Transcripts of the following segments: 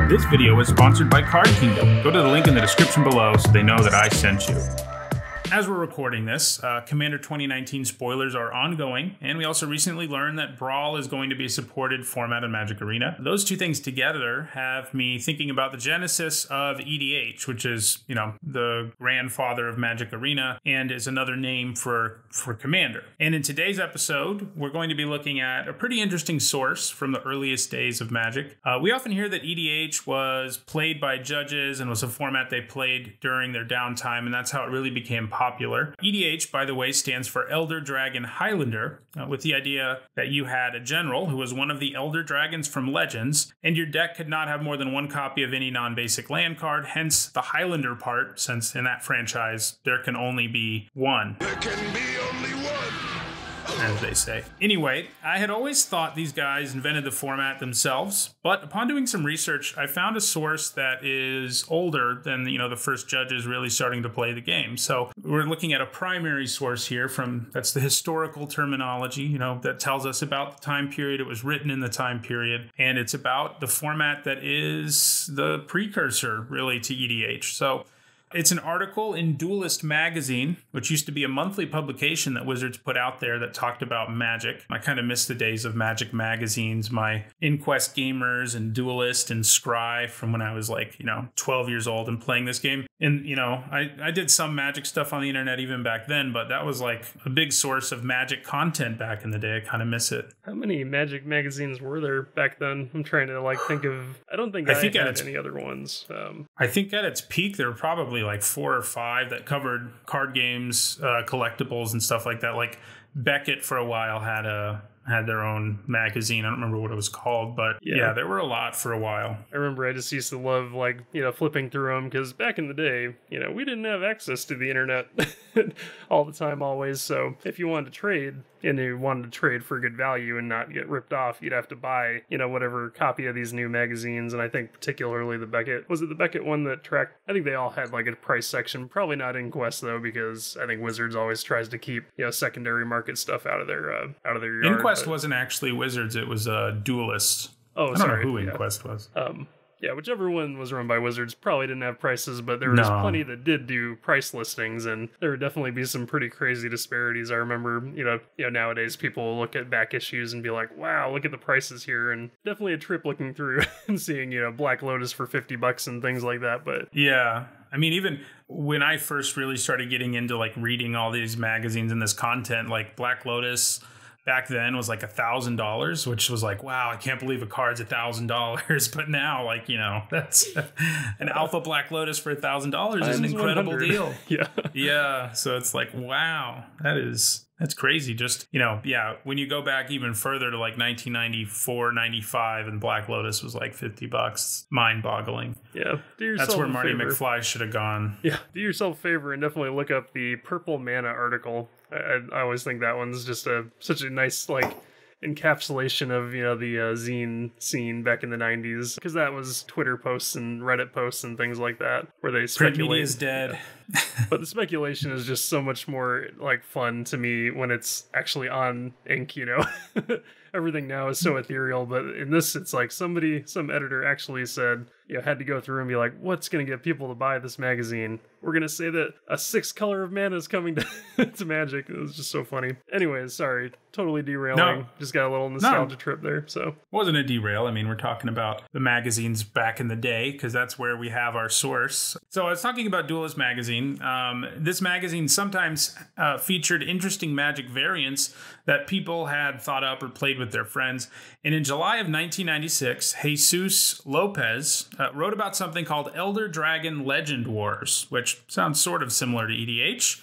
This video is sponsored by Card Kingdom. Go to the link in the description below so they know that I sent you. As we're recording this, Commander 2019 spoilers are ongoing, and we also recently learned that Brawl is going to be a supported format in Magic Arena. Those two things together have me thinking about the genesis of EDH, which is, the grandfather of Magic Arena, and is another name for Commander. And in today's episode, we're going to be looking at a pretty interesting source from the earliest days of Magic. We often hear that EDH was played by judges and was a format they played during their downtime, and that's how it really became popular. EDH, by the way, stands for Elder Dragon Highlander, with the idea that you had a general who was one of the Elder Dragons from Legends, and your deck could not have more than one copy of any non-basic land card, hence the Highlander part, since in that franchise there can only be one. There can be only one. As they say. Anyway, I had always thought these guys invented the format themselves, but upon doing some research, I found a source that is older than, the first judges really starting to play the game. So we're looking at a primary source here that's the historical terminology, that tells us about the time period it was written in the time period, and it's about the format that is the precursor, really, to EDH. So it's an article in Duelist Magazine, which used to be a monthly publication that Wizards put out there that talked about Magic. I kind of miss the days of Magic magazines, my Inquest Gamers and Duelist and Scry from when I was 12 years old and playing this game. And, I did some Magic stuff on the internet even back then, but that was like a big source of Magic content back in the day. I kind of miss it. How many Magic magazines were there back then? I'm trying to think of, I don't think I had any other ones. I think at its peak, there were probably like 4 or 5 that covered card games, collectibles and stuff like that. Like Beckett for a while had their own magazine. I don't remember what it was called, but yeah, there were a lot for a while. I remember I just used to love flipping through them because back in the day, we didn't have access to the internet all the time always. So if you wanted to trade and you wanted to trade for good value and not get ripped off, you'd have to buy, whatever copy of these new magazines. And I think particularly the Beckett, was it the Beckett one that tracked, I think they all had a price section, probably not Inquest though, because I think Wizards always tries to keep, secondary market stuff out of their yard. Inquest wasn't actually Wizards, it was Duelist. Oh, I don't know who Inquest was. Yeah, whichever one was run by Wizards probably didn't have prices, but there was plenty that did do price listings, and there would definitely be some pretty crazy disparities. I remember, nowadays people will look at back issues and be like, wow, look at the prices here, and definitely a trip looking through and seeing, Black Lotus for $50 and things like that, but... Yeah, I mean, even when I first really started getting into, reading all these magazines and this content, Black Lotus... back then was $1,000, which was wow, I can't believe a card's $1,000. But now, that's an Alpha Black Lotus for $1,000 is an incredible deal. Yeah. So it's wow, that's crazy. Just, when you go back even further to 1994, 95, and Black Lotus was $50, mind boggling. Yeah. That's where Marty McFly should have gone. Yeah. Do yourself a favor and definitely look up the Purple Mana article. I always think that one's just such a nice encapsulation of the zine scene back in the 90s, because that was Twitter posts and Reddit posts and things like that where they speculate. Print media is dead. But the speculation is just so much more fun to me when it's actually on ink. Everything now is so ethereal, but in this it's some editor actually said, had to go through and be what's going to get people to buy this magazine? We're going to say that a 6th color of mana is coming to Magic. It was just so funny. Anyways, sorry, totally derailing. No. Just got a little nostalgia trip there. So it wasn't a derail. I mean, we're talking about the magazines back in the day because that's where we have our source. So I was talking about Duelist Magazine. This magazine sometimes featured interesting Magic variants that people had thought up or played with their friends. And in July of 1996, Jesus Lopez wrote about something called Elder Dragon Legend Wars, which sounds sort of similar to EDH.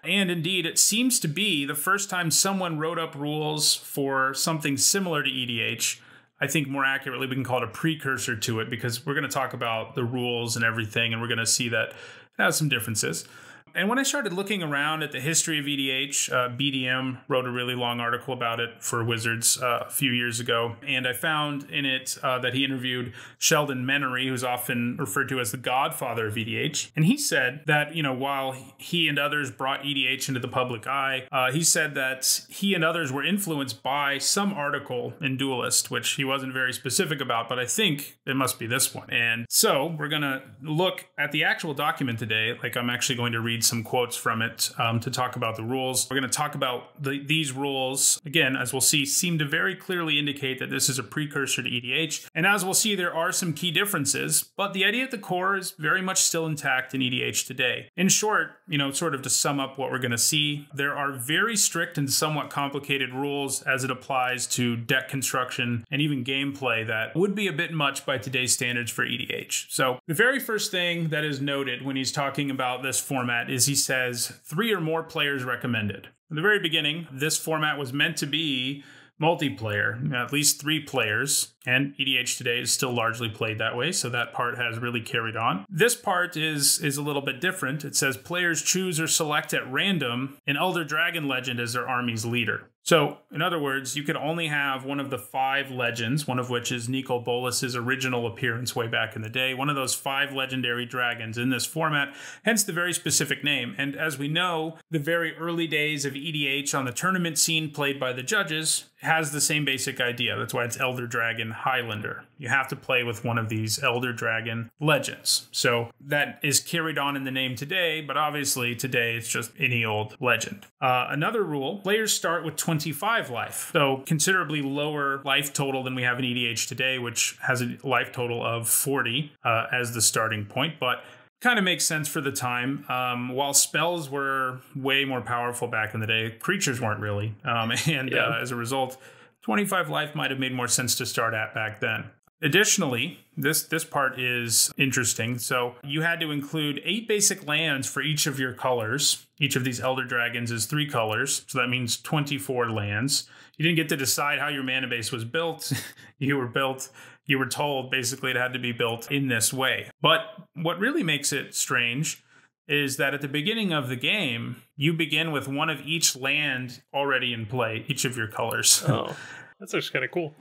And indeed, it seems to be the first time someone wrote up rules for something similar to EDH. I think more accurately, we can call it a precursor to it, because we're going to talk about the rules and everything, and we're going to see that it has some differences. And when I started looking around at the history of EDH, BDM wrote a really long article about it for Wizards a few years ago. And I found in it that he interviewed Sheldon Menery, who's often referred to as the godfather of EDH. And he said that, while he and others brought EDH into the public eye, he said that he and others were influenced by some article in Duelist, which he wasn't very specific about, but I think it must be this one. And so we're going to look at the actual document today. Like, I'm actually going to read some quotes from it to talk about the rules. We're going to talk about these rules. Again, as we'll see, seem to very clearly indicate that this is a precursor to EDH. And as we'll see, there are some key differences, but the idea at the core is very much still intact in EDH today. In short, sort of to sum up what we're going to see, there are very strict and somewhat complicated rules as it applies to deck construction and even gameplay that would be a bit much by today's standards for EDH. So the very first thing that is noted when he's talking about this format is he says 3 or more players recommended. From the very beginning, this format was meant to be multiplayer, at least 3 players, and EDH today is still largely played that way, so that part has really carried on. This part is a little bit different. It says players choose or select at random an Elder Dragon legend as their army's leader. So, in other words, you could only have one of the 5 legends, one of which is Nicol Bolas's original appearance way back in the day, one of those 5 legendary dragons in this format, hence the very specific name. And as we know, the very early days of EDH on the tournament scene played by the judges has the same basic idea. That's why it's Elder Dragon Highlander. You have to play with one of these Elder Dragon legends. So that is carried on in the name today, but obviously today it's just any old legend. Another rule, players start with 25 life, so considerably lower life total than we have in EDH today, which has a life total of 40 as the starting point, but kind of makes sense for the time. While spells were way more powerful back in the day, creatures weren't really. As a result, 25 life might have made more sense to start at back then. Additionally, this part is interesting. So you had to include 8 basic lands for each of your colors. Each of these Elder Dragons is 3 colors, so that means 24 lands. You didn't get to decide how your mana base was built. You were told basically it had to be built in this way. But what really makes it strange is that at the beginning of the game, you begin with one of each land already in play, each of your colors. Oh, that's actually kind of cool.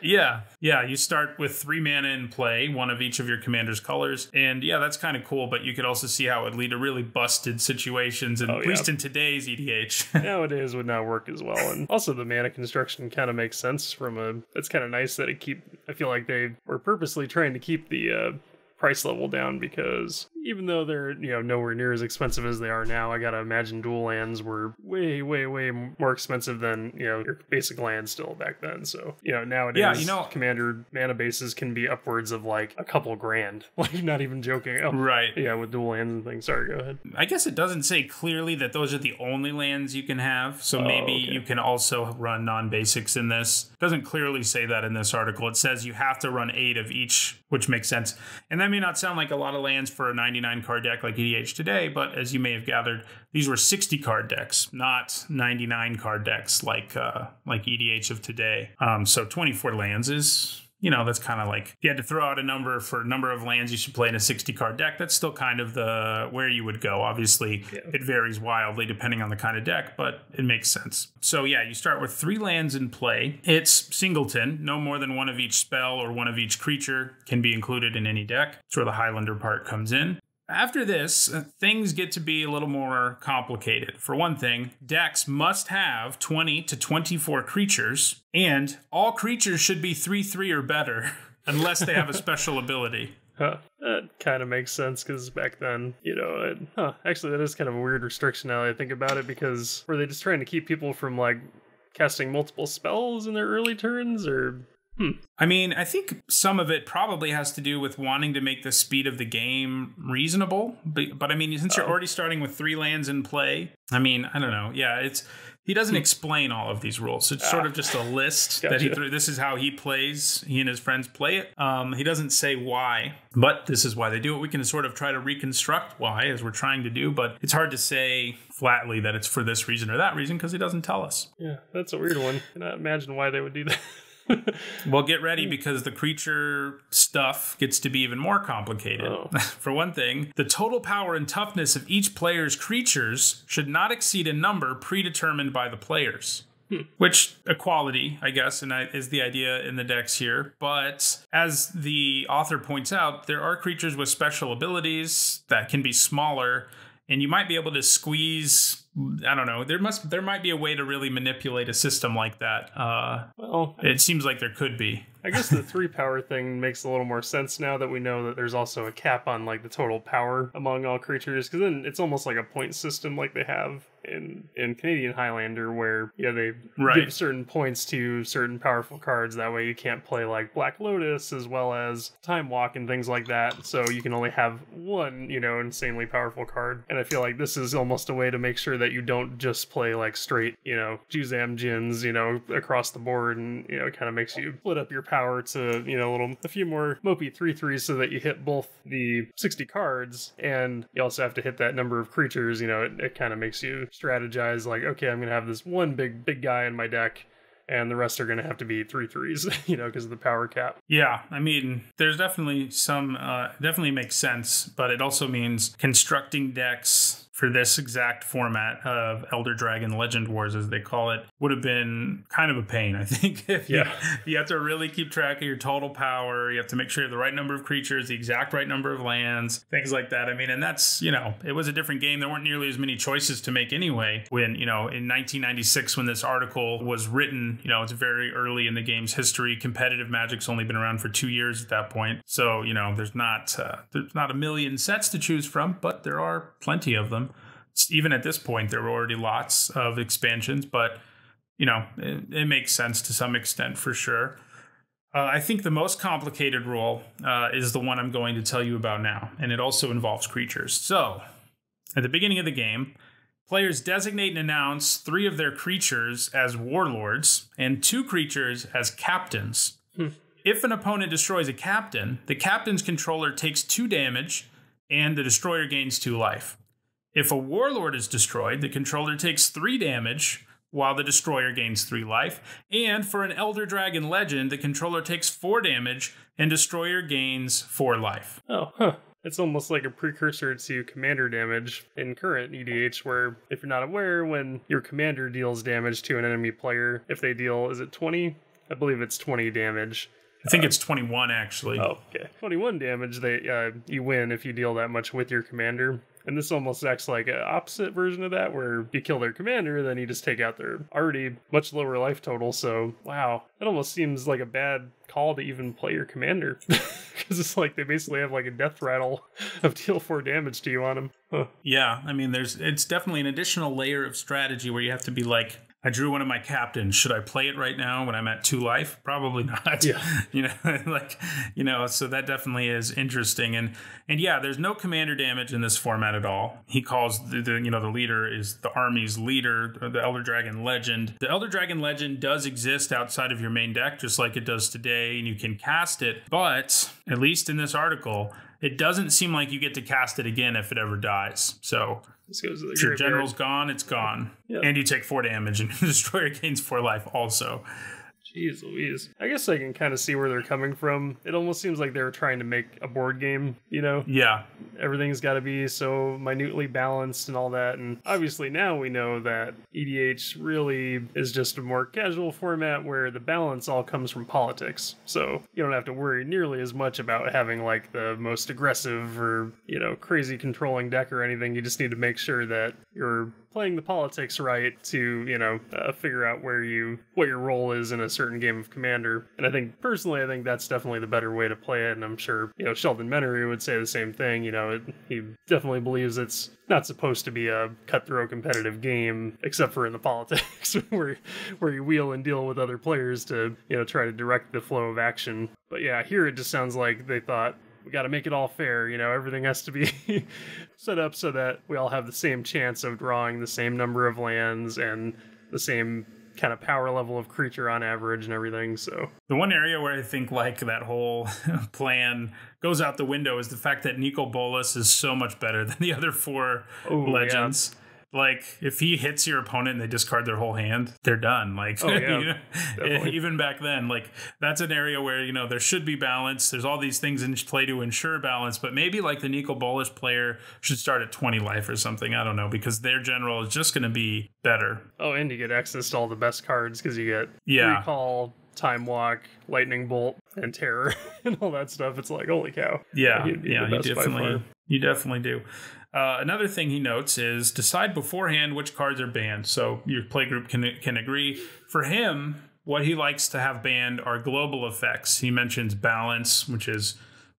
Yeah, you start with 3 mana in play, one of each of your commander's colors. And yeah, that's kind of cool, but you could also see how it would lead to really busted situations, at least in today's EDH. Nowadays would not work as well. And also the mana construction kind of makes sense it's kind of nice that I feel like they were purposely trying to keep the price level down, because even though they're nowhere near as expensive as they are now, I gotta imagine dual lands were way more expensive than your basic lands still back then. So nowadays commander mana bases can be upwards of like a couple grand, like not even joking. Right. Yeah, with dual lands and things. Sorry, go ahead. I guess it doesn't say clearly that those are the only lands you can have, so maybe you can also run non-basics in this. It doesn't clearly say that in this article. It says you have to run 8 of each, which makes sense. And that may not sound like a lot of lands for a 99 card deck like EDH today, but as you may have gathered, these were 60 card decks, not 99 card decks like EDH of today. So 24 lands is, that's kind of like, if you had to throw out a number for number of lands you should play in a 60 card deck, that's still kind of where you would go. Obviously, It varies wildly depending on the kind of deck, but it makes sense. So yeah, you start with 3 lands in play. It's singleton. No more than one of each spell or one of each creature can be included in any deck. That's where the Highlander part comes in. After this, things get to be a little more complicated. For one thing, decks must have 20 to 24 creatures, and all creatures should be 3/3 or better, unless they have a special ability. That kind of makes sense, because back then, actually that is kind of a weird restriction now that I think about it, because were they just trying to keep people from like casting multiple spells in their early turns, or... I mean, I think some of it probably has to do with wanting to make the speed of the game reasonable. But I mean, since you're already starting with 3 lands in play, I mean, I don't know. Yeah, he doesn't explain all of these rules. It's sort of just a list that he threw. This is how he plays. He and his friends play it. He doesn't say why, but this is why they do it. We can sort of try to reconstruct why, as we're trying to do, but it's hard to say flatly that it's for this reason or that reason, because he doesn't tell us. Yeah, that's a weird one. I cannot imagine why they would do that. Well, get ready because the creature stuff gets to be even more complicated. Oh. For one thing, the total power and toughness of each player's creatures should not exceed a number predetermined by the players. Which equality, I guess, is the idea in the decks here. But as the author points out, there are creatures with special abilities that can be smaller, and you might be able to squeeze. I don't know. There might be a way to really manipulate a system like that. Well, it seems like there could be. I guess the 3 power thing makes a little more sense now that we know that there's also a cap on like the total power among all creatures, because then it's almost like a point system like they have in Canadian Highlander, where they give certain points to certain powerful cards. That way you can't play like Black Lotus as well as Time Walk and things like that. So you can only have one, insanely powerful card. And I feel like this is almost a way to make sure that you don't just play like straight, Juzam Jins, across the board, and it kind of makes you split up your power to, a few more mopey 3/3s so that you hit both the 60 cards, and you also have to hit that number of creatures. It kind of makes you strategize like, okay, I'm going to have this one big guy in my deck, and the rest are going to have to be 3/3s, because of the power cap. Yeah, I mean, there's definitely some, definitely makes sense, but it also means constructing decks for this exact format of Elder Dragon Legend Wars, as they call it, would have been kind of a pain, I think. You have to really keep track of your total power. You have to make sure you have the right number of creatures, the exact right number of lands, things like that. I mean, and that's, it was a different game. There weren't nearly as many choices to make anyway. When, in 1996, when this article was written, it's very early in the game's history. Competitive Magic's only been around for 2 years at that point. So, there's not a million sets to choose from, but there are plenty of them. Even at this point, there were already lots of expansions, but, it makes sense to some extent for sure. I think the most complicated rule is the one I'm going to tell you about now, and it also involves creatures. So, at the beginning of the game, players designate and announce 3 of their creatures as warlords and 2 creatures as captains. If an opponent destroys a captain, the captain's controller takes 2 damage, and the destroyer gains 2 life. If a warlord is destroyed, the controller takes 3 damage, while the destroyer gains 3 life. And for an Elder Dragon Legend, the controller takes 4 damage, and destroyer gains 4 life. Oh, huh. It's almost like a precursor to commander damage in current EDH, where, if you're not aware, when your commander deals damage to an enemy player, if they deal, is it 20? I believe it's 20 damage. I think it's 21, actually. Oh, okay. 21 damage, you win if you deal that much with your commander. And this almost acts like an opposite version of that, where you kill their commander, then you just take out their already much lower life total. So, wow, it almost seems like a bad call to even play your commander. Because it's like they basically have like a death rattle of deal 4 damage to you on them. Huh. Yeah, I mean, it's definitely an additional layer of strategy where you have to be like, I drew one of my captains. Should I play it right now when I'm at 2 life? Probably not. Yeah. So that definitely is interesting. And yeah, there's no commander damage in this format at all. He calls the leader is the army's leader, the Elder Dragon Legend. The Elder Dragon Legend does exist outside of your main deck, just like it does today, and you can cast it. But at least in this article, it doesn't seem like you get to cast it again if it ever dies. So this goes to the your general's gone, it's gone. Yep. And you take 4 damage, and the destroyer gains 4 life also. Jeez Louise. I guess I can kind of see where they're coming from. It almost seems like they were trying to make a board game, Yeah. Everything's got to be so minutely balanced and all that. And obviously now we know that EDH really is just a more casual format where the balance all comes from politics. So you don't have to worry nearly as much about having like the most aggressive or, crazy controlling deck or anything. You just need to make sure that you're playing the politics right to, figure out what your role is in a certain game of Commander. And I think that's definitely the better way to play it. And I'm sure, Sheldon Menery would say the same thing. He definitely believes it's not supposed to be a cutthroat competitive game, except for in the politics where you wheel and deal with other players to, try to direct the flow of action. But yeah, here it just sounds like they thought, we got to make it all fair. Everything has to be set up so that we all have the same chance of drawing the same number of lands and the same kind of power level of creature on average and everything. So the one area where I think like that whole plan goes out the window is the fact that Nicol Bolas is so much better than the other 4 legends. Like, if he hits your opponent and they discard their whole hand, they're done. Like, Oh, yeah, even back then, like, that's an area where, there should be balance. There's all these things in play to ensure balance, but maybe like the Nicol Bolas player should start at 20 life or something. I don't know, because their general is just going to be better. Oh, and you get access to all the best cards because you get Recall, Time Walk, Lightning Bolt, and Terror, and all that stuff. It's like, holy cow. Yeah, you definitely do. Another thing he notes is decide beforehand which cards are banned, so your playgroup can agree. For him, what he likes to have banned are global effects. He mentions Balance, which is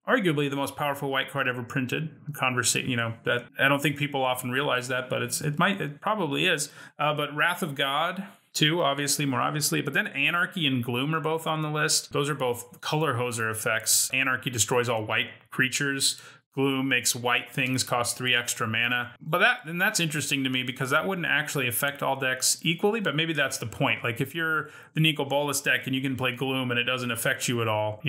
arguably the most powerful white card ever printed. That I don't think people often realize that, but it probably is. But Wrath of God, too, more obviously. But then Anarchy and Gloom are both on the list. Those are both color hoser effects. Anarchy destroys all white creatures. Gloom makes white things cost 3 extra mana. But that's interesting to me because that wouldn't actually affect all decks equally, but maybe that's the point. Like, if you're the Nicol Bolas deck and you can play Gloom and it doesn't affect you at all,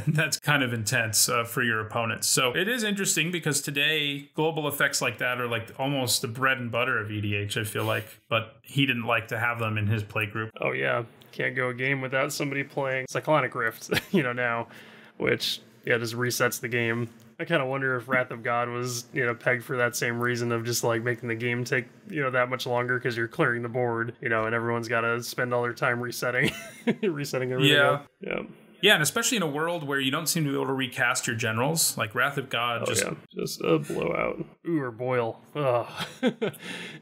that's kind of intense for your opponents. So it is interesting because today global effects like that are like almost the bread and butter of EDH, I feel like. But he didn't like to have them in his play group. Oh, yeah. Can't go a game without somebody playing Cyclonic Rift, now, which, just resets the game. I kind of wonder if Wrath of God was, pegged for that same reason of just like making the game take, that much longer because you're clearing the board, and everyone's got to spend all their time resetting everything. Yeah. Yeah. Yeah, and especially in a world where you don't seem to be able to recast your generals, like Wrath of God. Just a blowout. Ooh, or Boil. Ugh.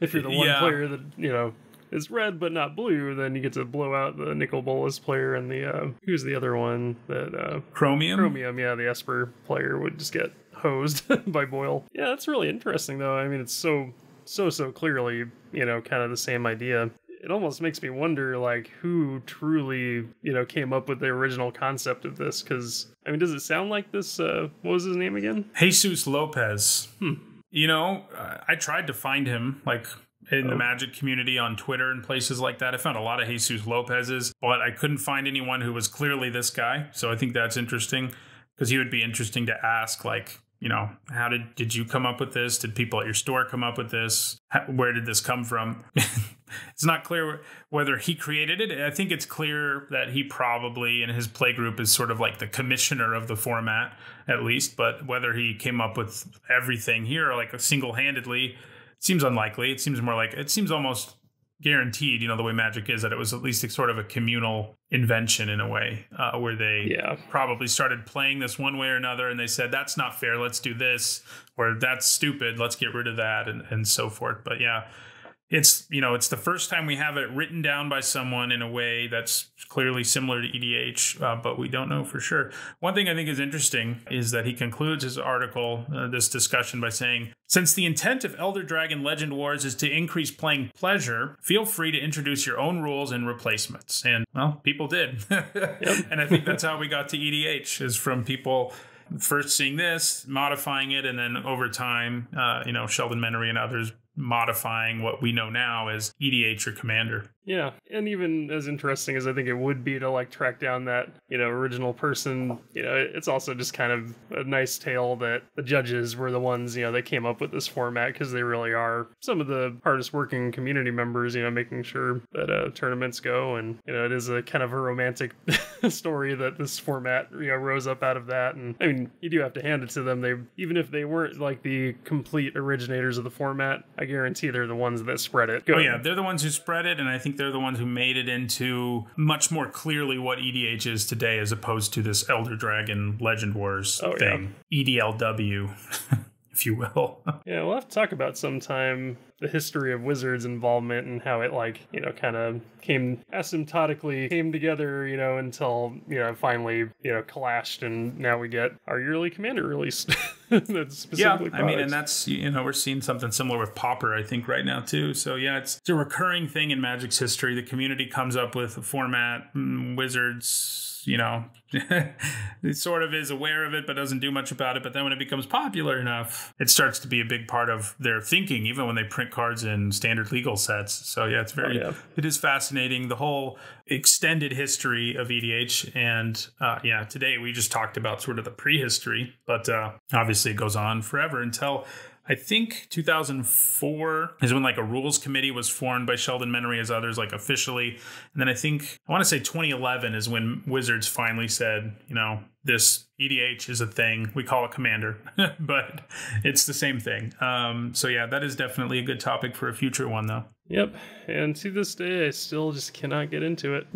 If you're the one player that, is red but not blue, then you get to blow out the Nicol Bolas player and the who's the other one that Chromium, the Esper player would just get hosed by Boil. Yeah, that's really interesting though. I mean, it's so clearly kind of the same idea. It almost makes me wonder like who truly came up with the original concept of this, because I mean, does it sound like this what was his name again? Jesus Lopez. I tried to find him like in the Magic community on Twitter and places like that. I found a lot of Jesus Lopez's, but I couldn't find anyone who was clearly this guy. So I think that's interesting because he would be interesting to ask, like, how did you come up with this? Did people at your store come up with this? Where did this come from? It's not clear whether he created it. I think it's clear that he probably in his playgroup is sort of like the commissioner of the format, at least. But whether he came up with everything here, like single-handedly, seems unlikely. It seems almost guaranteed, the way Magic is, that it was at least sort of a communal invention in a way, where they probably started playing this one way or another and they said, that's not fair, let's do this, or that's stupid, let's get rid of that, and so forth. But yeah, it's it's the first time we have it written down by someone in a way that's clearly similar to EDH, but we don't know for sure. One thing I think is interesting is that he concludes his article, this discussion, by saying, since the intent of Elder Dragon Legend Wars is to increase playing pleasure, feel free to introduce your own rules and replacements. And, well, people did. And I think that's how we got to EDH, is from people first seeing this, modifying it, and then over time, Sheldon Menery and others modifying what we know now as EDH or Commander. Yeah, and even as interesting as I think it would be to like track down that, original person, it's also just kind of a nice tale that the judges were the ones, that came up with this format, because they really are some of the hardest working community members, making sure that tournaments go. And, it is a kind of a romantic story that this format, rose up out of that. And I mean, you do have to hand it to them. Even if they weren't like the complete originators of the format, I guarantee they're the ones that spread it. Oh yeah, they're the ones who spread it, and I think they're the ones who made it into much more clearly what EDH is today, as opposed to this Elder Dragon Legend Wars thing. Yeah. EDLW, if you will. Yeah, we'll have to talk about sometime the history of Wizards' involvement and how it kind of asymptotically came together, until, finally, clashed, and now we get our yearly Commander release. That's specifically products. I mean, and that's, we're seeing something similar with Pauper, I think, right now, too. So, yeah, it's a recurring thing in Magic's history. The community comes up with a format, Wizards, it sort of is aware of it, but doesn't do much about it. But then when it becomes popular enough, it starts to be a big part of their thinking, even when they print cards in standard legal sets. So yeah, it is fascinating, the whole extended history of EDH. And today we just talked about sort of the prehistory, but obviously it goes on forever until I think 2004 is when like a rules committee was formed by Sheldon Menery as others, like officially. And then I want to say 2011 is when Wizards finally said, this EDH is a thing. We call it Commander, but it's the same thing. So yeah, that is definitely a good topic for a future one, though. Yep. And to this day, I still just cannot get into it.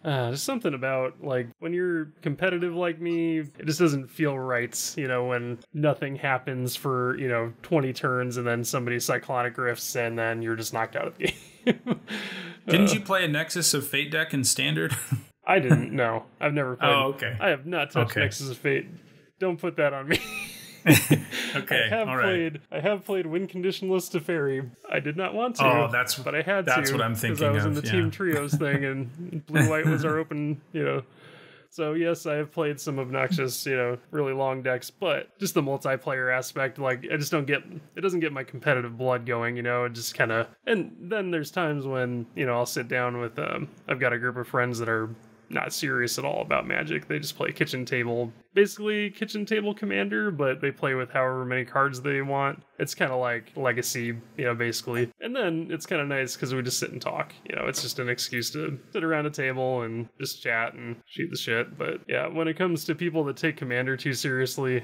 There's something about, like, when you're competitive like me, it just doesn't feel right, when nothing happens for, 20 turns and then somebody cyclonic rifts and then you're just knocked out of the game. Didn't you play a Nexus of Fate deck in Standard? I didn't, no. I've never played. Oh, okay. I have not touched Nexus of Fate. Don't put that on me. Okay, I have played Win Conditionless Teferi. I did not want to, but I had to. That's what I'm thinking of. Because I was in the Team Trios thing, and Blue-White was our open, So yes, I have played some obnoxious, really long decks, but just the multiplayer aspect, like, it doesn't get my competitive blood going, it just kind of, and then there's times when, I'll sit down with, I've got a group of friends that are not serious at all about Magic. They just play basically kitchen table Commander, but they play with however many cards they want. It's kind of like Legacy, basically. And then it's kind of nice because we just sit and talk. It's just an excuse to sit around a table and just chat and shoot the shit. But yeah, when it comes to people that take Commander too seriously,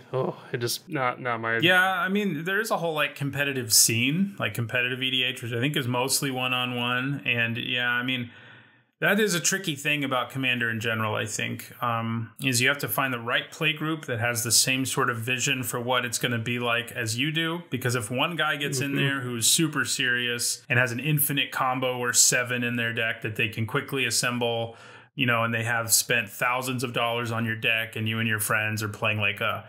it just not my... Yeah, I mean, there is a whole like competitive scene, like competitive EDH, which I think is mostly one-on-one. And yeah, I mean... That is a tricky thing about Commander in general, I think, is you have to find the right play group that has the same sort of vision for what it's going to be like as you do. Because if one guy gets in there who's super serious and has an infinite combo or 7 in their deck that they can quickly assemble, and they have spent thousands of dollars on your deck and you and your friends are playing like a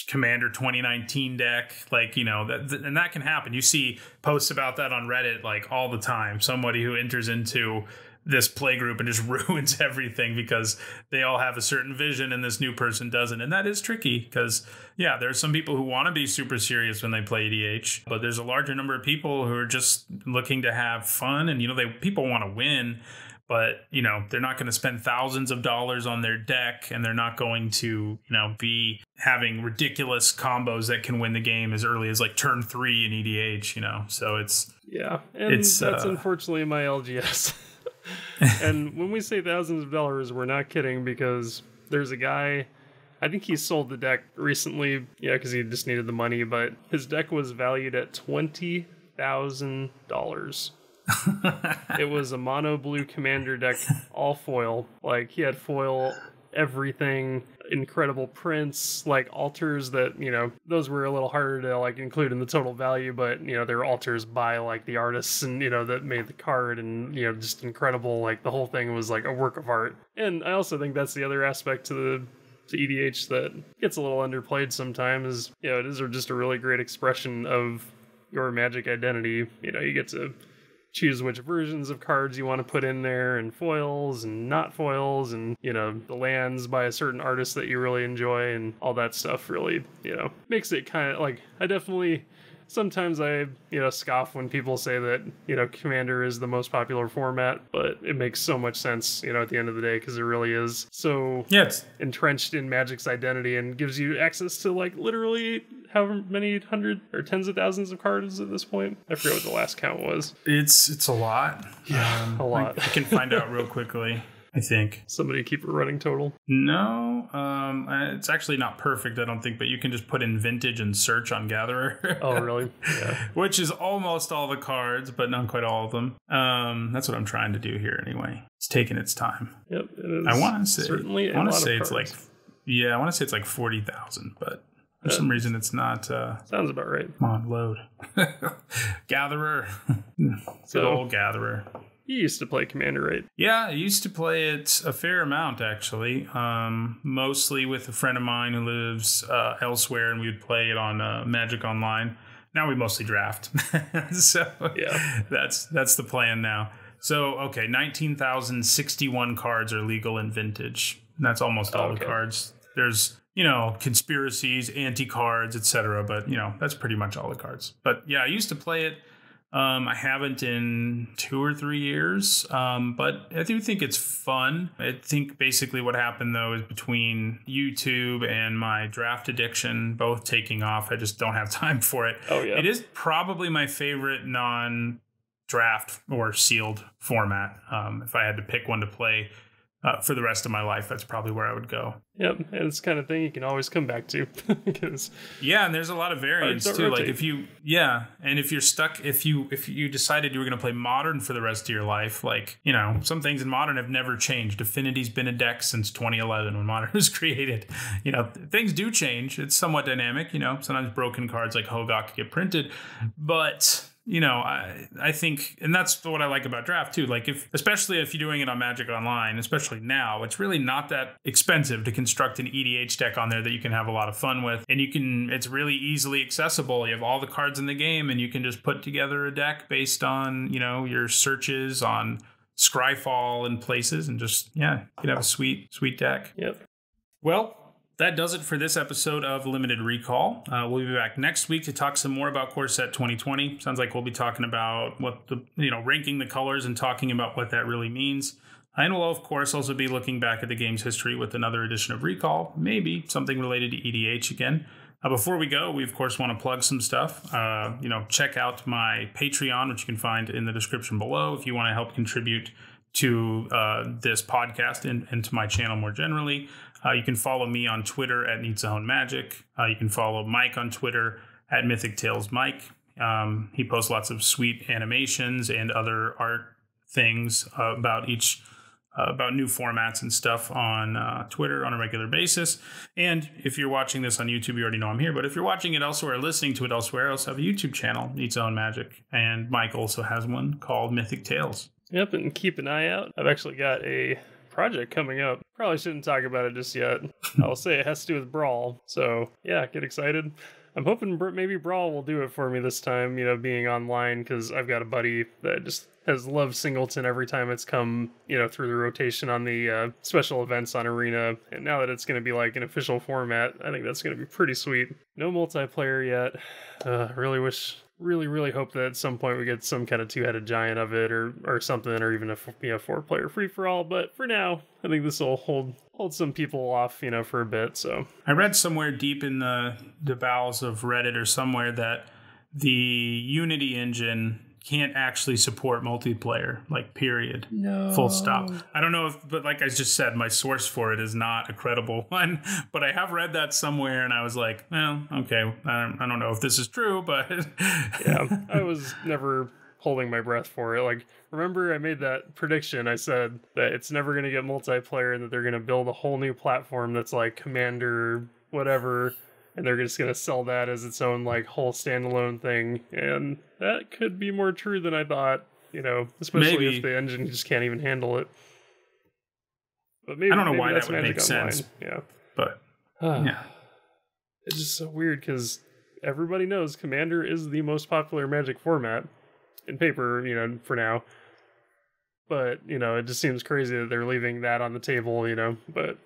Commander 2019 deck, like, and that can happen. You see posts about that on Reddit like all the time. Somebody who enters into this play group and just ruins everything because they all have a certain vision and this new person doesn't. And that is tricky because, yeah, there's some people who want to be super serious when they play EDH, but there's a larger number of people who are just looking to have fun and, people want to win, but, they're not going to spend thousands of dollars on their deck and they're not going to, be having ridiculous combos that can win the game as early as like turn 3 in EDH, so it's... Yeah, and that's unfortunately my LGS. And when we say thousands of dollars, we're not kidding, because there's a guy, I think he sold the deck recently, because he just needed the money, but his deck was valued at $20,000. It was a mono blue Commander deck, all foil. Like, he had foil everything, incredible prints, like altars that, those were a little harder to like include in the total value, but they were altars by like the artists and that made the card, and just incredible. Like, the whole thing was like a work of art. And I also think that's the other aspect to EDH that gets a little underplayed sometimes, is it is just a really great expression of your Magic identity. You get to choose which versions of cards you want to put in there, and foils and not foils, and the lands by a certain artist that you really enjoy, and all that stuff really makes it kind of like, I definitely sometimes I scoff when people say that Commander is the most popular format, but it makes so much sense at the end of the day, because it really is so entrenched in Magic's identity and gives you access to like literally however many hundred or tens of thousands of cards at this point. I forget what the last count was. It's a lot. Yeah, a lot. I can find out real quickly, I think. Somebody keep a running total? No, it's actually not perfect, I don't think, but you can just put in vintage and search on Gatherer. Oh, really? Yeah. Which is almost all the cards, but not quite all of them. That's what I'm trying to do here anyway. It's taking its time. Yep, it is. I want to say, certainly I want to say it's like 40,000, but for some reason it's not. Sounds about right. Come on, load. Gatherer. Good old Gatherer. You used to play Commander, right? Yeah, I used to play it a fair amount, actually. Mostly with a friend of mine who lives elsewhere, and we would play it on Magic Online. Now we mostly draft. So yeah, that's the plan now. So, okay, 19,061 cards are legal in Vintage. And that's almost all the cards. There's, conspiracies, anti-cards, etc. But, that's pretty much all the cards. But, yeah, I used to play it I haven't in 2 or 3 years, but I do think it's fun. I think basically what happened, though, is between YouTube and my draft addiction both taking off, I just don't have time for it. Oh, yeah. It is probably my favorite non-draft or sealed format. If I had to pick one to play for the rest of my life, that's probably where I would go. Yep, and it's the kind of thing you can always come back to. Yeah, and there's a lot of variants too. Rotate. Like if you're stuck, if you decided you were going to play Modern for the rest of your life, like, you know, some things in Modern have never changed. Affinity's been a deck since 2011 when Modern was created. You know, things do change. It's somewhat dynamic. You know, sometimes broken cards like Hogak get printed, but you know, I think, and that's what I like about draft too. Like especially if you're doing it on Magic Online, especially now, it's really not that expensive to construct an EDH deck on there that you can have a lot of fun with. And it's really easily accessible. You have all the cards in the game and you can just put together a deck based on, you know, your searches on Scryfall and places and just, yeah, you can have a sweet deck. Yep. Well, that does it for this episode of Limited Recall. We'll be back next week to talk some more about Core Set 2020. Sounds like we'll be talking about ranking the colors and talking about what that really means. And we'll, of course, also be looking back at the game's history with another edition of Recall, maybe something related to EDH again. Before we go, we, of course, want to plug some stuff. Check out my Patreon, which you can find in the description below if you want to help contribute to this podcast and to my channel more generally. You can follow me on Twitter at Needzone Magic. You can follow Mike on Twitter at Mythic Tales Mike. He posts lots of sweet animations and other art things about new formats and stuff on Twitter on a regular basis. And if you're watching this on YouTube, you already know I'm here. But if you're watching it elsewhere, listening to it elsewhere, I also have a YouTube channel, Needzone Magic. And Mike also has one called Mythic Tales. Yep, and keep an eye out. I've actually got a project coming up. Probably shouldn't talk about it just yet. I'll say it has to do with Brawl. So yeah, get excited. I'm hoping maybe Brawl will do it for me this time, you know, being online, because I've got a buddy that just has loved Singleton every time it's come, you know, through the rotation on the special events on Arena. And now that it's going to be like an official format, I think that's going to be pretty sweet. No multiplayer yet. Really hope that at some point we get some kind of two-headed giant of it or something, or even a 4-player free-for-all. But for now, I think this will hold some people off, you know, for a bit. So I read somewhere deep in the bowels of Reddit or somewhere that the Unity engine can't actually support multiplayer, like, period. No. Full stop. I don't know but like I just said, my source for it is not a credible one, but I have read that somewhere and I was like, well, okay, I don't know if this is true, but yeah, I was never holding my breath for it. Like, remember I made that prediction. I said that it's never going to get multiplayer and that they're going to build a whole new platform that's like Commander whatever, and they're just going to sell that as its own, like, whole standalone thing. And that could be more true than I thought, you know, especially if the engine just can't even handle it. But maybe, I don't know why that's that would Magic make Online. sense. Yeah. But, yeah. It's just so weird because everybody knows Commander is the most popular Magic format in paper, you know, for now. But, you know, it just seems crazy that they're leaving that on the table, you know, but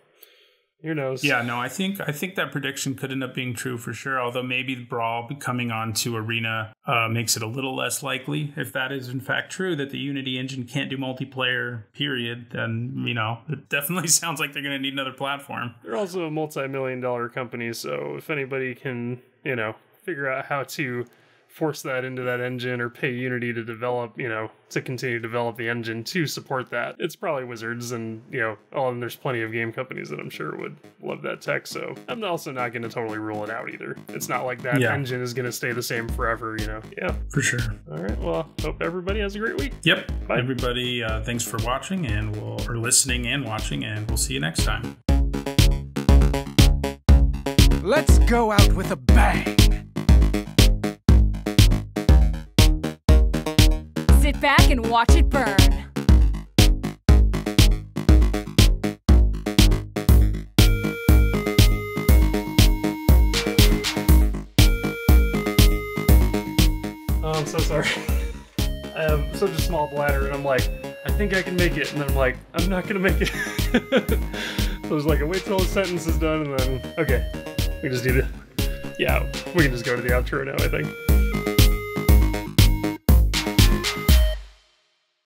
who knows? Yeah, no, I think that prediction could end up being true for sure, although maybe the Brawl coming onto Arena makes it a little less likely. If that is in fact true, that the Unity engine can't do multiplayer, period, then, you know, it definitely sounds like they're going to need another platform. They're also a multi-million-dollar company, so if anybody can, you know, figure out how to force that into that engine or pay Unity to develop, you know, to continue to develop the engine to support that, it's probably Wizards, and, you know, and there's plenty of game companies that I'm sure would love that tech, so I'm also not going to totally rule it out either. It's not like that engine is going to stay the same forever, you know. Yeah. For sure. All right, well, hope everybody has a great week. Yep. Bye. Everybody, thanks for watching or listening and watching, and we'll see you next time. Let's go out with a bang. Sit back and watch it burn. Oh, I'm so sorry. I have such a small bladder, and I'm like, I think I can make it, and then I'm like, I'm not gonna make it. So I was like, I wait till the sentence is done, and then, okay, we just need to, yeah, we can just go to the outro now, I think.